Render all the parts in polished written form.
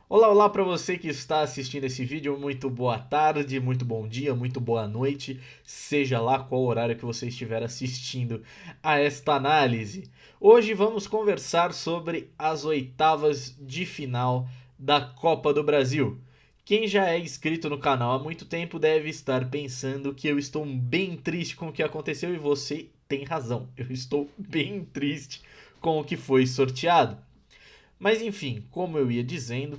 Olá, olá para você que está assistindo esse vídeo, muito boa tarde, muito bom dia, muito boa noite, seja lá qual horário que você estiver assistindo a esta análise. Hoje vamos conversar sobre as oitavas de final da Copa do Brasil. Quem já é inscrito no canal há muito tempo deve estar pensando que eu estou bem triste com o que aconteceu e você tem razão, eu estou bem triste com o que foi sorteado. Mas enfim, como eu ia dizendo,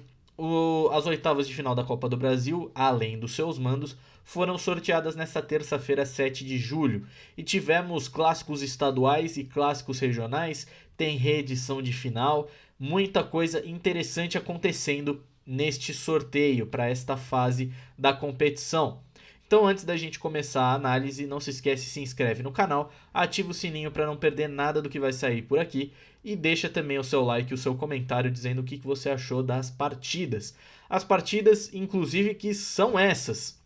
as oitavas de final da Copa do Brasil, além dos seus mandos, foram sorteadas nesta terça-feira, 7 de julho. E tivemos clássicos estaduais e clássicos regionais, tem reedição de final, muita coisa interessante acontecendo neste sorteio para esta fase da competição. Então, antes da gente começar a análise, não se esquece, se inscreve no canal, ativa o sininho para não perder nada do que vai sair por aqui e deixa também o seu like e o seu comentário dizendo o que você achou das partidas. As partidas, inclusive, que são essas: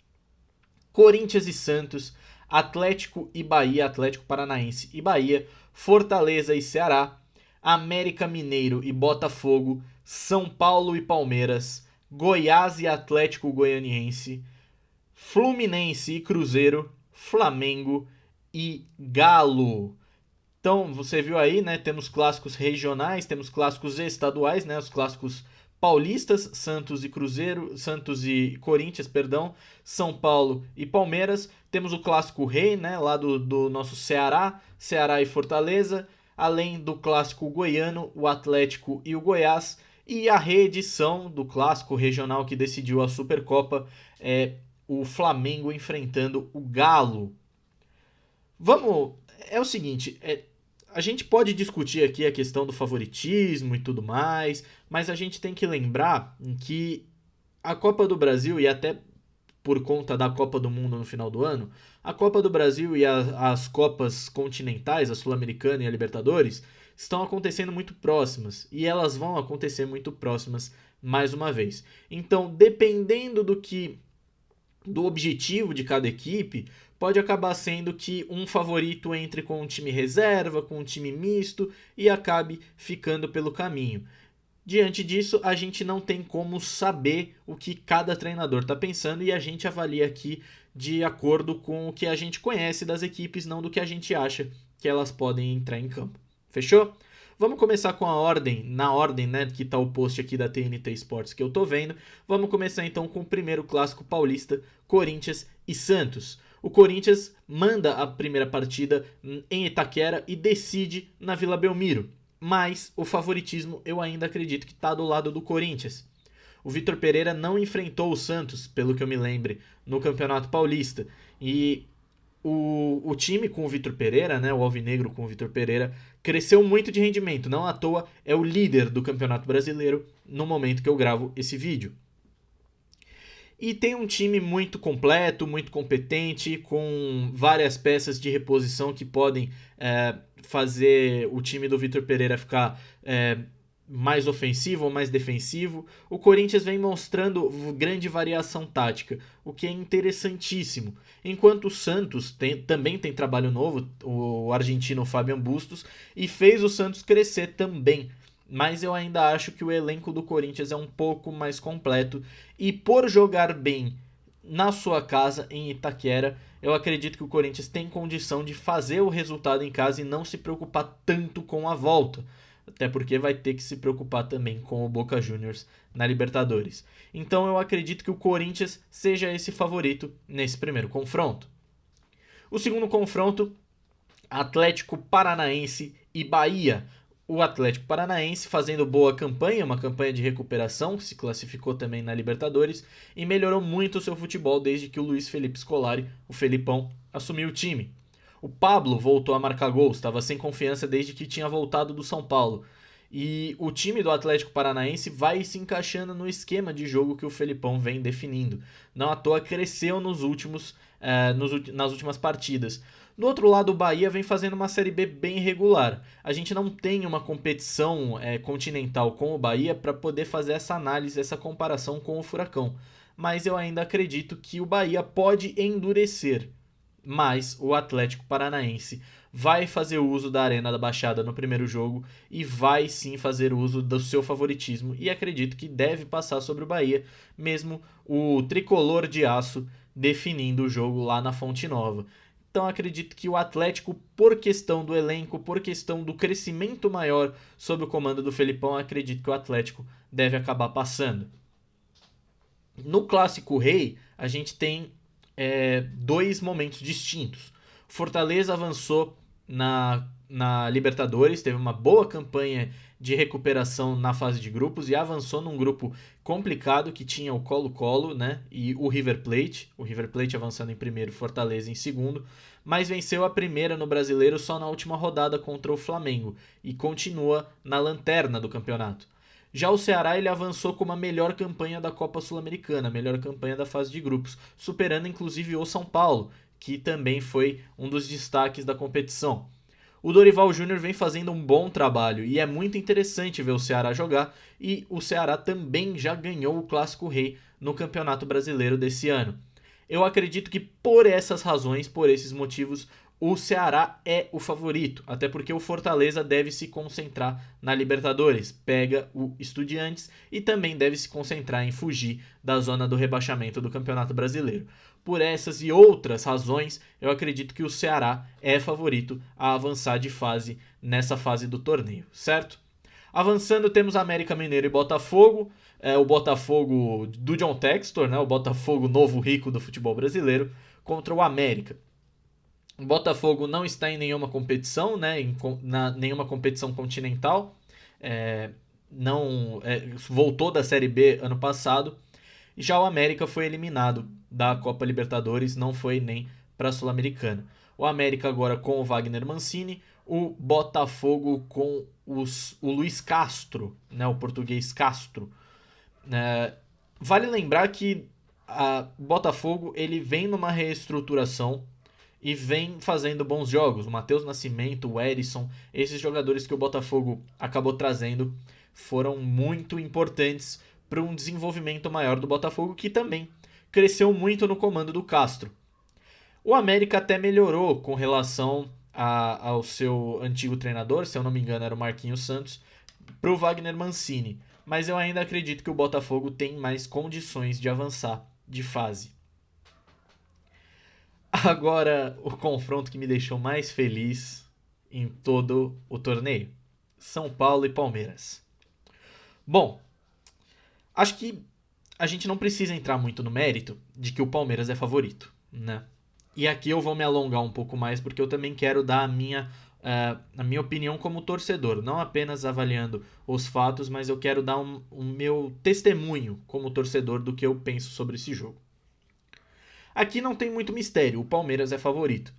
Corinthians e Santos, Atlético e Bahia, Atlético Paranaense e Bahia, Fortaleza e Ceará, América Mineiro e Botafogo, São Paulo e Palmeiras, Goiás e Atlético Goianiense, Fluminense e Cruzeiro, Flamengo e Galo. Então, você viu aí, né? Temos clássicos regionais, temos clássicos estaduais, né? Os clássicos paulistas, Santos e Cruzeiro, Santos e Corinthians, perdão, São Paulo e Palmeiras. Temos o clássico rei, né? Lá do nosso Ceará, Ceará e Fortaleza. Além do clássico goiano, o Atlético e o Goiás. E a reedição do clássico regional que decidiu a Supercopa é o Flamengo enfrentando o Galo. Vamos. É o seguinte, a gente pode discutir aqui a questão do favoritismo e tudo mais, mas a gente tem que lembrar que a Copa do Brasil, e até por conta da Copa do Mundo no final do ano, a Copa do Brasil e as Copas continentais, a Sul-Americana e a Libertadores, estão acontecendo muito próximas, e elas vão acontecer muito próximas mais uma vez. Então, dependendo do objetivo de cada equipe, pode acabar sendo que um favorito entre com um time reserva, com um time misto e acabe ficando pelo caminho. Diante disso, a gente não tem como saber o que cada treinador está pensando e a gente avalia aqui de acordo com o que a gente conhece das equipes, não do que a gente acha que elas podem entrar em campo. Fechou? Vamos começar com a ordem, na ordem, né, que tá o post aqui da TNT Sports que eu tô vendo. Vamos começar então com o primeiro clássico paulista, Corinthians e Santos. O Corinthians manda a primeira partida em Itaquera e decide na Vila Belmiro. Mas o favoritismo eu ainda acredito que está do lado do Corinthians. O Vitor Pereira não enfrentou o Santos, pelo que eu me lembre, no Campeonato Paulista. E o time com o Vitor Pereira, né, o Alvinegro com o Vitor Pereira, cresceu muito de rendimento. Não à toa é o líder do Campeonato Brasileiro no momento que eu gravo esse vídeo. E tem um time muito completo, muito competente, com várias peças de reposição que podem fazer o time do Vitor Pereira ficar mais ofensivo ou mais defensivo. O Corinthians vem mostrando grande variação tática, o que é interessantíssimo. Enquanto o Santos também tem trabalho novo, o argentino Fabian Bustos, e fez o Santos crescer também. Mas eu ainda acho que o elenco do Corinthians é um pouco mais completo. E por jogar bem na sua casa, em Itaquera, eu acredito que o Corinthians tem condição de fazer o resultado em casa e não se preocupar tanto com a volta. Até porque vai ter que se preocupar também com o Boca Juniors na Libertadores. Então eu acredito que o Corinthians seja esse favorito nesse primeiro confronto. O segundo confronto, Atlético Paranaense e Bahia. O Atlético Paranaense fazendo boa campanha, uma campanha de recuperação, se classificou também na Libertadores e melhorou muito o seu futebol desde que o Luiz Felipe Scolari, o Felipão, assumiu o time. O Pablo voltou a marcar gols, estava sem confiança desde que tinha voltado do São Paulo. E o time do Atlético Paranaense vai se encaixando no esquema de jogo que o Felipão vem definindo. Não à toa cresceu nas últimas partidas. Do outro lado, o Bahia vem fazendo uma Série B bem regular. A gente não tem uma competição continental com o Bahia para poder fazer essa análise, essa comparação com o Furacão. Mas eu ainda acredito que o Bahia pode endurecer. Mas o Atlético Paranaense vai fazer uso da Arena da Baixada no primeiro jogo e vai sim fazer uso do seu favoritismo e acredito que deve passar sobre o Bahia, mesmo o tricolor de aço definindo o jogo lá na Fonte Nova. Então acredito que o Atlético, por questão do elenco, por questão do crescimento maior sob o comando do Felipão, acredito que o Atlético deve acabar passando. No Clássico Rei, a gente tem dois momentos distintos. Fortaleza avançou na Libertadores, teve uma boa campanha de recuperação na fase de grupos e avançou num grupo complicado que tinha o Colo-Colo, né, e o River Plate. O River Plate avançando em primeiro, Fortaleza em segundo, mas venceu a primeira no Brasileiro só na última rodada contra o Flamengo e continua na lanterna do campeonato. Já o Ceará ele avançou com uma melhor campanha da Copa Sul-Americana, melhor campanha da fase de grupos, superando inclusive o São Paulo, que também foi um dos destaques da competição. O Dorival Júnior vem fazendo um bom trabalho e é muito interessante ver o Ceará jogar, e o Ceará também já ganhou o Clássico Rei no Campeonato Brasileiro desse ano. Eu acredito que por essas razões, por esses motivos, o Ceará é o favorito, até porque o Fortaleza deve se concentrar na Libertadores, pega o Estudiantes e também deve se concentrar em fugir da zona do rebaixamento do Campeonato Brasileiro. Por essas e outras razões, eu acredito que o Ceará é favorito a avançar de fase nessa fase do torneio, certo? Avançando, temos América Mineiro e Botafogo. O Botafogo do John Textor, né? O Botafogo novo rico do futebol brasileiro, contra o América. O Botafogo não está em nenhuma competição, né? Nenhuma competição continental. Voltou da Série B ano passado. Já o América foi eliminado da Copa Libertadores, não foi nem para a Sul-Americana. O América agora com o Wagner Mancini, o Botafogo com o Luiz Castro, né, o português Castro. Vale lembrar que o Botafogo ele vem numa reestruturação e vem fazendo bons jogos. O Matheus Nascimento, o Erisson, esses jogadores que o Botafogo acabou trazendo foram muito importantes para um desenvolvimento maior do Botafogo, que também cresceu muito no comando do Castro. O América até melhorou com relação ao seu antigo treinador, se eu não me engano era o Marquinhos Santos, para o Wagner Mancini. Mas eu ainda acredito que o Botafogo tem mais condições de avançar de fase. Agora, o confronto que me deixou mais feliz em todo o torneio: São Paulo e Palmeiras. Bom, acho que a gente não precisa entrar muito no mérito de que o Palmeiras é favorito, né? E aqui eu vou me alongar um pouco mais porque eu também quero dar a minha opinião como torcedor, não apenas avaliando os fatos, mas eu quero dar um meu testemunho como torcedor do que eu penso sobre esse jogo. Aqui não tem muito mistério, o Palmeiras é favorito.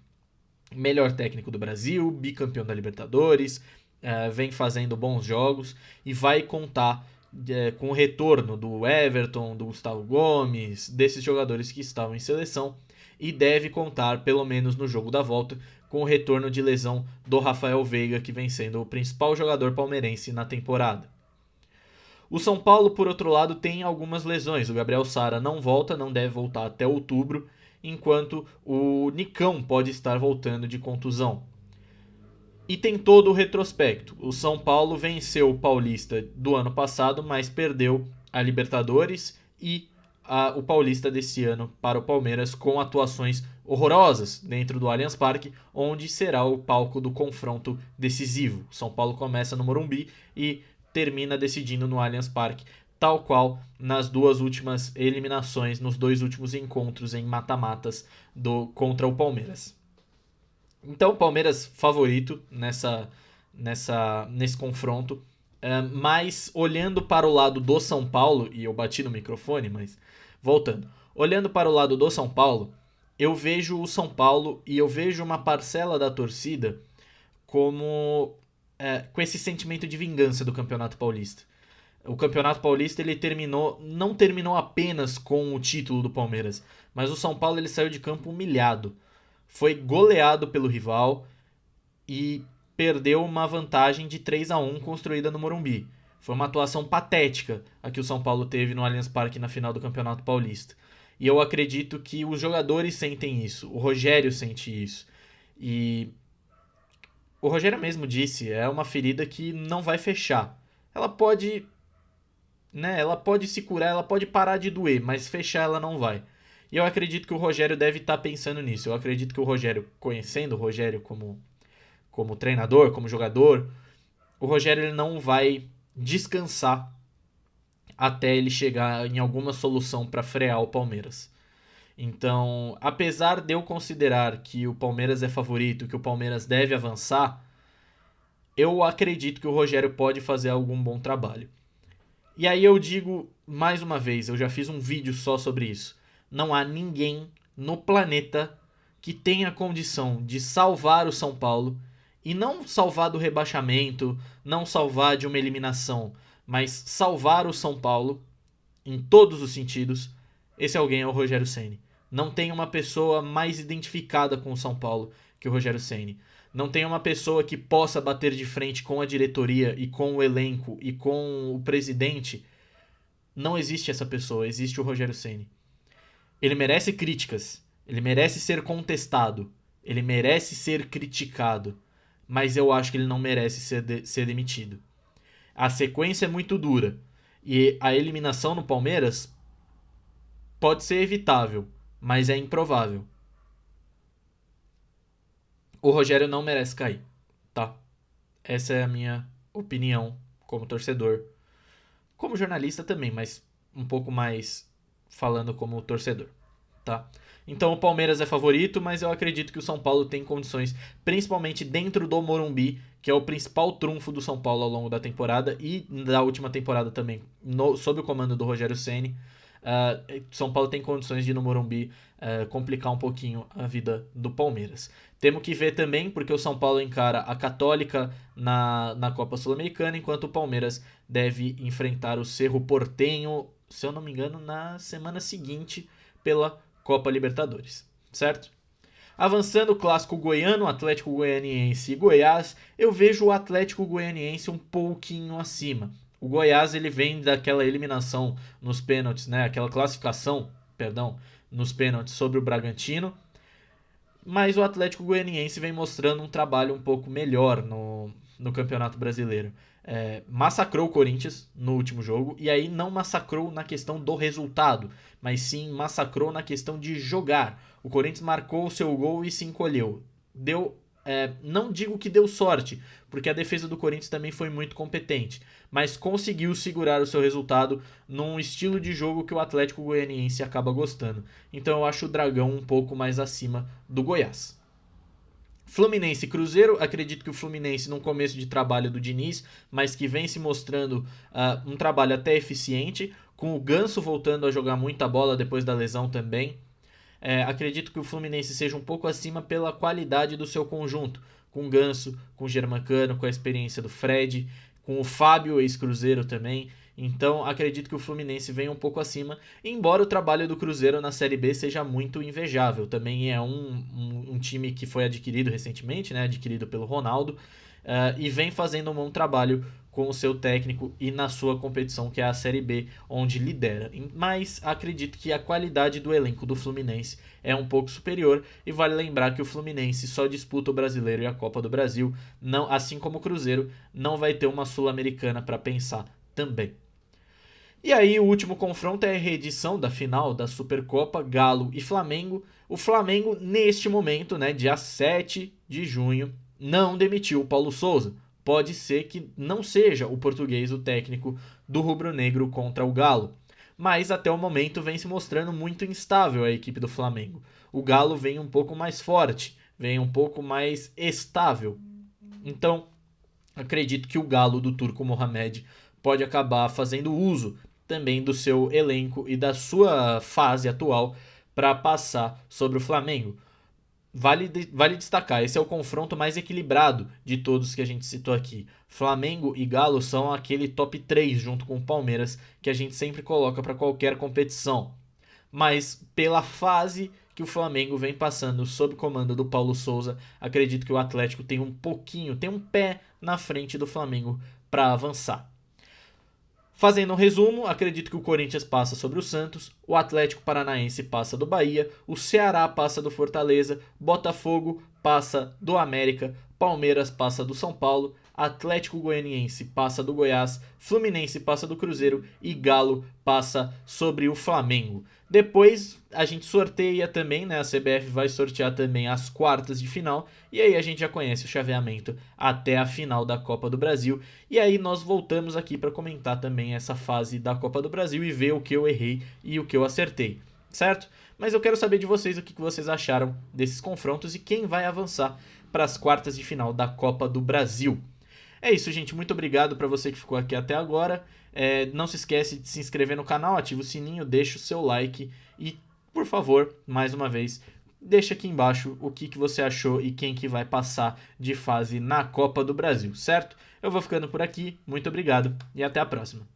Melhor técnico do Brasil, bicampeão da Libertadores, vem fazendo bons jogos e vai contar com o retorno do Everton, do Gustavo Gomes, desses jogadores que estavam em seleção, e deve contar, pelo menos no jogo da volta, com o retorno de lesão do Rafael Veiga, que vem sendo o principal jogador palmeirense na temporada. O São Paulo, por outro lado, tem algumas lesões. O Gabriel Sara não volta, não deve voltar até outubro, enquanto o Nicão pode estar voltando de contusão. E tem todo o retrospecto. O São Paulo venceu o Paulista do ano passado, mas perdeu a Libertadores e o Paulista desse ano para o Palmeiras, com atuações horrorosas dentro do Allianz Parque, onde será o palco do confronto decisivo. O São Paulo começa no Morumbi e termina decidindo no Allianz Parque, tal qual nas duas últimas eliminações, nos dois últimos encontros em mata-matas contra o Palmeiras. Então, o Palmeiras favorito nesse confronto. Mas olhando para o lado do São Paulo, e eu bati no microfone, mas voltando. Olhando para o lado do São Paulo, eu vejo o São Paulo e eu vejo uma parcela da torcida como com esse sentimento de vingança do Campeonato Paulista. O Campeonato Paulista ele não terminou apenas com o título do Palmeiras, mas o São Paulo ele saiu de campo humilhado. Foi goleado pelo rival e perdeu uma vantagem de 3-1 construída no Morumbi. Foi uma atuação patética a que o São Paulo teve no Allianz Parque na final do Campeonato Paulista. E eu acredito que os jogadores sentem isso, o Rogério sente isso. E o Rogério mesmo disse, é uma ferida que não vai fechar. Ela pode, né, ela pode se curar, ela pode parar de doer, mas fechar ela não vai. E eu acredito que o Rogério deve estar pensando nisso. Eu acredito que o Rogério, conhecendo o Rogério como treinador, como jogador, o Rogério ele não vai descansar até ele chegar em alguma solução para frear o Palmeiras. Então, apesar de eu considerar que o Palmeiras é favorito, que o Palmeiras deve avançar, eu acredito que o Rogério pode fazer algum bom trabalho. E aí eu digo mais uma vez, eu já fiz um vídeo só sobre isso. Não há ninguém no planeta que tenha condição de salvar o São Paulo e não salvar do rebaixamento, não salvar de uma eliminação, mas salvar o São Paulo em todos os sentidos. Esse alguém é o Rogério Ceni. Não tem uma pessoa mais identificada com o São Paulo que o Rogério Ceni. Não tem uma pessoa que possa bater de frente com a diretoria e com o elenco e com o presidente. Não existe essa pessoa, existe o Rogério Ceni. Ele merece críticas, ele merece ser contestado, ele merece ser criticado, mas eu acho que ele não merece ser demitido. A sequência é muito dura e a eliminação no Palmeiras pode ser evitável, mas é improvável. O Rogério não merece cair, tá? Essa é a minha opinião como torcedor. Como jornalista também, mas um pouco mais falando como torcedor, tá? Então o Palmeiras é favorito, mas eu acredito que o São Paulo tem condições, principalmente dentro do Morumbi, que é o principal trunfo do São Paulo ao longo da temporada e da última temporada também, sob o comando do Rogério Ceni. São Paulo tem condições de no Morumbi complicar um pouquinho a vida do Palmeiras. Temos que ver também, porque o São Paulo encara a Católica na Copa Sul-Americana, enquanto o Palmeiras deve enfrentar o Cerro Porteño, se eu não me engano, na semana seguinte pela Copa Libertadores, certo? Avançando o clássico goiano, Atlético Goianiense e Goiás, eu vejo o Atlético Goianiense um pouquinho acima. O Goiás ele vem daquela eliminação nos pênaltis, né? Aquela classificação, perdão, nos pênaltis sobre o Bragantino. Mas o Atlético Goianiense vem mostrando um trabalho um pouco melhor no Campeonato Brasileiro. Massacrou o Corinthians no último jogo, e aí não massacrou na questão do resultado, mas sim massacrou na questão de jogar. O Corinthians marcou o seu gol e se encolheu. Não digo que deu sorte, porque a defesa do Corinthians também foi muito competente, mas conseguiu segurar o seu resultado num estilo de jogo que o Atlético Goianiense acaba gostando. Então eu acho o Dragão um pouco mais acima do Goiás. Fluminense e Cruzeiro, acredito que o Fluminense num começo de trabalho do Diniz, mas que vem se mostrando um trabalho até eficiente, com o Ganso voltando a jogar muita bola depois da lesão também. Acredito que o Fluminense seja um pouco acima pela qualidade do seu conjunto, com o Ganso, com o Germancano, com a experiência do Fred, com o Fábio, ex-Cruzeiro também. Então acredito que o Fluminense venha um pouco acima, embora o trabalho do Cruzeiro na Série B seja muito invejável. Também é um time que foi adquirido recentemente, né, adquirido pelo Ronaldo, e vem fazendo um bom trabalho com o seu técnico e na sua competição, que é a Série B, onde lidera. Mas acredito que a qualidade do elenco do Fluminense é um pouco superior, e vale lembrar que o Fluminense só disputa o Brasileiro e a Copa do Brasil, não, assim como o Cruzeiro não vai ter uma Sul-Americana para pensar também. E aí o último confronto é a reedição da final da Supercopa, Galo e Flamengo. O Flamengo, neste momento, né, dia 7 de junho, não demitiu o Paulo Souza. Pode ser que não seja o português o técnico do rubro-negro contra o Galo. Mas até o momento vem se mostrando muito instável a equipe do Flamengo. O Galo vem um pouco mais forte, vem um pouco mais estável. Então, acredito que o Galo do Turco Mohamed pode acabar fazendo uso também do seu elenco e da sua fase atual para passar sobre o Flamengo. Vale destacar, esse é o confronto mais equilibrado de todos que a gente citou aqui. Flamengo e Galo são aquele top 3 junto com o Palmeiras que a gente sempre coloca para qualquer competição. Mas pela fase que o Flamengo vem passando sob comando do Paulo Souza, acredito que o Atlético tem um pé na frente do Flamengo para avançar. Fazendo um resumo, acredito que o Corinthians passa sobre o Santos, o Atlético Paranaense passa do Bahia, o Ceará passa do Fortaleza, Botafogo passa do América, Palmeiras passa do São Paulo, Atlético Goianiense passa do Goiás, Fluminense passa do Cruzeiro e Galo passa sobre o Flamengo. Depois a gente sorteia também, né? A CBF vai sortear também as quartas de final e aí a gente já conhece o chaveamento até a final da Copa do Brasil. E aí nós voltamos aqui para comentar também essa fase da Copa do Brasil e ver o que eu errei e o que eu acertei, certo? Mas eu quero saber de vocês o que vocês acharam desses confrontos e quem vai avançar para as quartas de final da Copa do Brasil. É isso, gente. Muito obrigado para você que ficou aqui até agora. Não se esquece de se inscrever no canal, ativa o sininho, deixa o seu like e, por favor, mais uma vez, deixa aqui embaixo o que você achou e quem que vai passar de fase na Copa do Brasil, certo? Eu vou ficando por aqui. Muito obrigado e até a próxima.